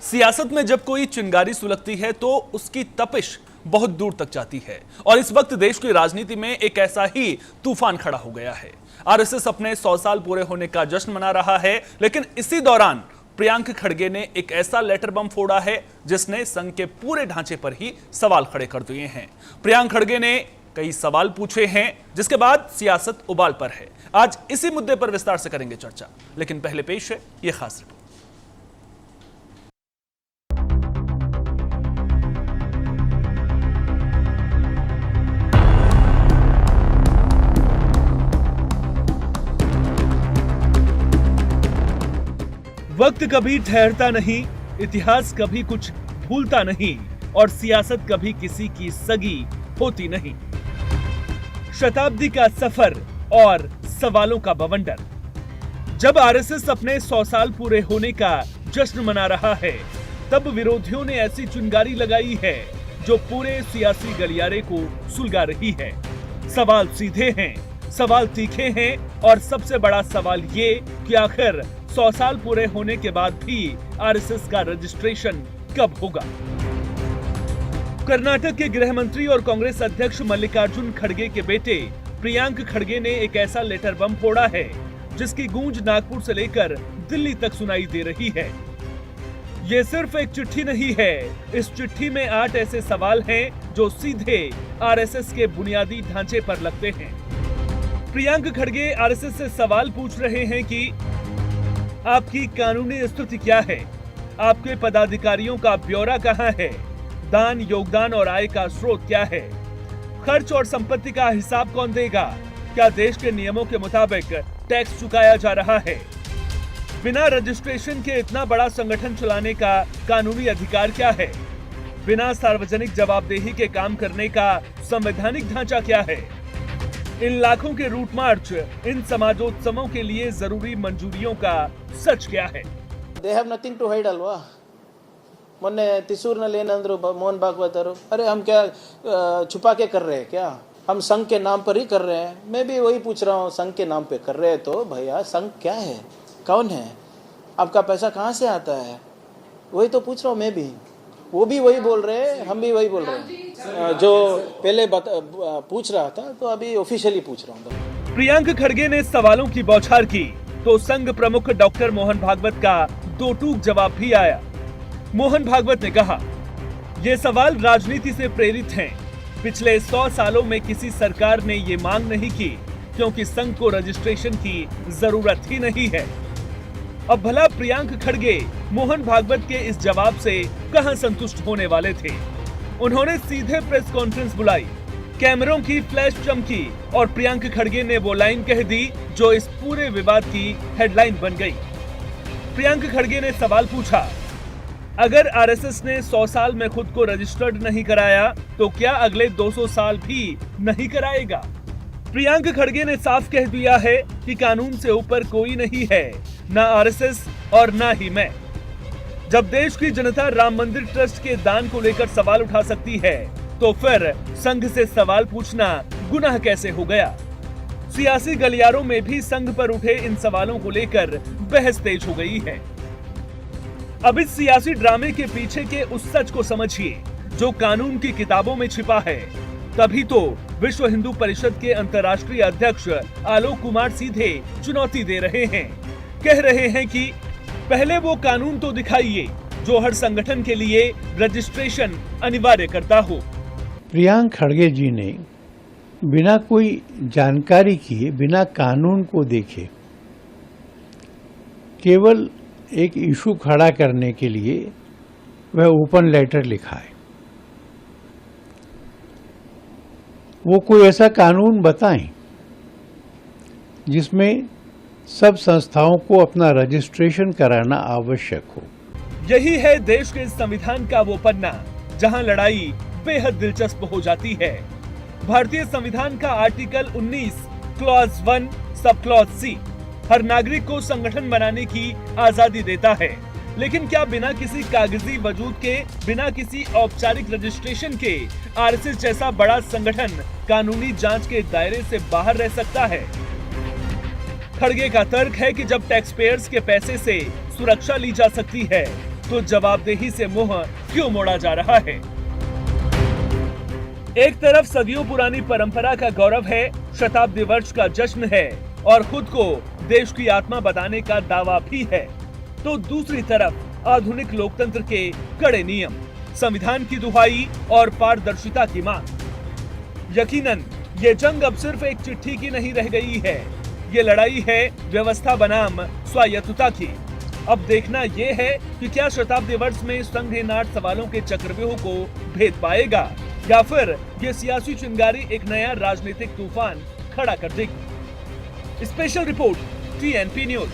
सियासत में जब कोई चिंगारी सुलगती है तो उसकी तपिश बहुत दूर तक जाती है और इस वक्त देश की राजनीति में एक ऐसा ही तूफान खड़ा हो गया है। आरएसएस अपने 100 साल पूरे होने का जश्न मना रहा है, लेकिन इसी दौरान प्रियंक खड़गे ने एक ऐसा लेटर बम फोड़ा है जिसने संघ के पूरे ढांचे पर ही सवाल खड़े कर दिए हैं। प्रियंक खड़गे ने कई सवाल पूछे हैं जिसके बाद सियासत उबाल पर है। आज इसी मुद्दे पर विस्तार से करेंगे चर्चा, लेकिन पहले पेश है यह खास रिपोर्ट। वक्त कभी ठहरता नहीं, इतिहास कभी कुछ भूलता नहीं और सियासत कभी किसी की सगी होती नहीं। शताब्दी का सफर और सवालों का बवंडर। जब आरएसएस अपने 100 साल पूरे होने का जश्न मना रहा है, तब विरोधियों ने ऐसी चिंगारी लगाई है जो पूरे सियासी गलियारे को सुलगा रही है। सवाल सीधे हैं, सवाल तीखे हैं और सबसे बड़ा सवाल ये कि आखिर 100 साल पूरे होने के बाद भी आरएसएस का रजिस्ट्रेशन कब होगा। कर्नाटक के गृह मंत्री और कांग्रेस अध्यक्ष मल्लिकार्जुन खड़गे के बेटे प्रियंक खड़गे ने एक ऐसा लेटर बम फोड़ा है जिसकी गूंज नागपुर से लेकर दिल्ली तक सुनाई दे रही है। ये सिर्फ एक चिट्ठी नहीं है, इस चिट्ठी में 8 ऐसे सवाल हैं जो सीधे आरएसएस के बुनियादी ढांचे पर लगते हैं। प्रियंक खड़गे आरएसएस से सवाल पूछ रहे हैं कि आपकी कानूनी स्थिति क्या है, आपके पदाधिकारियों का ब्यौरा कहां है, दान, योगदान और आय का स्रोत क्या है, खर्च और संपत्ति का हिसाब कौन देगा, क्या देश के नियमों के मुताबिक टैक्स चुकाया जा रहा है, बिना रजिस्ट्रेशन के इतना बड़ा संगठन चलाने का कानूनी अधिकार क्या है, बिना सार्वजनिक जवाबदेही के काम करने का संवैधानिक ढांचा क्या है, इन लाखों के रूट मार्च, इन समाजोत्सवों के लिए जरूरी मंजूरियों का सच क्या है। They have nothing to hide अल्वा। मोन्ने तिसूरನಲ್ಲಿ ಏನಂದ್ರು मोहन भागवत अरे हम क्या छुपा के कर रहे हैं क्या, हम संघ के नाम पर ही कर रहे हैं। मैं भी वही पूछ रहा हूँ, संघ के नाम पे कर रहे हैं तो भैया संघ क्या है, कौन है, आपका पैसा कहाँ से आता है, वही तो पूछ रहा हूँ मैं भी। वो भी वही बोल रहे हैं, हम भी वही बोल रहे हैं। जो पहले पूछ रहा था तो अभी ऑफिशियली पूछ रहा हूँ। प्रियंक खड़गे ने सवालों की बौछार की तो संघ प्रमुख डॉक्टर मोहन भागवत का दो टूक जवाब भी आया। मोहन भागवत ने कहा, ये सवाल राजनीति से प्रेरित हैं। पिछले 100 सालों में किसी सरकार ने ये मांग नहीं की क्योंकि संघ को रजिस्ट्रेशन की जरूरत ही नहीं है। अब भला प्रियंक खड़गे मोहन भागवत के इस जवाब से कहां संतुष्ट होने वाले थे। उन्होंने सीधे प्रेस कॉन्फ्रेंस बुलाई, कैमरों की फ्लैश चमकी और प्रियंक खड़गे ने वो लाइन कह दी जो इस पूरे विवाद की हेडलाइन बन गई। प्रियंक खड़गे ने सवाल पूछा, अगर आरएसएस ने 100 साल में खुद को रजिस्टर्ड नहीं कराया तो क्या अगले 200 साल भी नहीं कराएगा। प्रियंक खड़गे ने साफ कह दिया है कि कानून से ऊपर कोई नहीं है, ना आरएसएस और ना ही मैं। जब देश की जनता राम मंदिर ट्रस्ट के दान को लेकर सवाल उठा सकती है तो फिर संघ से सवाल पूछना गुनाह कैसे हो गया। सियासी गलियारों में भी संघ पर उठे इन सवालों को लेकर बहस तेज हो गई है। अब इस सियासी ड्रामे के पीछे के उस सच को समझिए जो कानून की किताबों में छिपा है। तभी तो विश्व हिंदू परिषद के अंतर्राष्ट्रीय अध्यक्ष आलोक कुमार सीधे चुनौती दे रहे हैं। कह रहे हैं कि पहले वो कानून तो दिखाइए जो हर संगठन के लिए रजिस्ट्रेशन अनिवार्य करता हो। प्रियंक खड़गे जी ने बिना कोई जानकारी किए, बिना कानून को देखे, केवल एक इशू खड़ा करने के लिए वह ओपन लेटर लिखा है। वो कोई ऐसा कानून बताएं जिसमें सब संस्थाओं को अपना रजिस्ट्रेशन कराना आवश्यक हो। यही है देश के संविधान का वो पन्ना जहां लड़ाई बेहद दिलचस्प हो जाती है। भारतीय संविधान का article 19 clause 1 sub clause C हर नागरिक को संगठन बनाने की आजादी देता है, लेकिन क्या बिना किसी कागजी वजूद के, बिना किसी औपचारिक रजिस्ट्रेशन के आरएसएस जैसा बड़ा संगठन कानूनी जांच के दायरे से बाहर रह सकता है? खड़गे का तर्क है कि जब टैक्स पेयर्स के पैसे से सुरक्षा ली जा सकती है तो जवाबदेही से मुंह क्यों मोड़ा जा रहा है? एक तरफ सदियों पुरानी परंपरा का गौरव है, शताब्दी वर्ष का जश्न है और खुद को देश की आत्मा बताने का दावा भी है, तो दूसरी तरफ आधुनिक लोकतंत्र के कड़े नियम, संविधान की दुहाई और पारदर्शिता की मांग। यकीनन ये जंग अब सिर्फ एक चिट्ठी की नहीं रह गई है, ये लड़ाई है व्यवस्था बनाम स्वायत्तता की। अब देखना ये है कि क्या शताब्दी वर्ष में संघ-ए-नाट सवालों के चक्रव्यूह को भेद पाएगा या फिर ये सियासी चिंगारी एक नया राजनीतिक तूफान खड़ा कर देगी। Special report TNP news.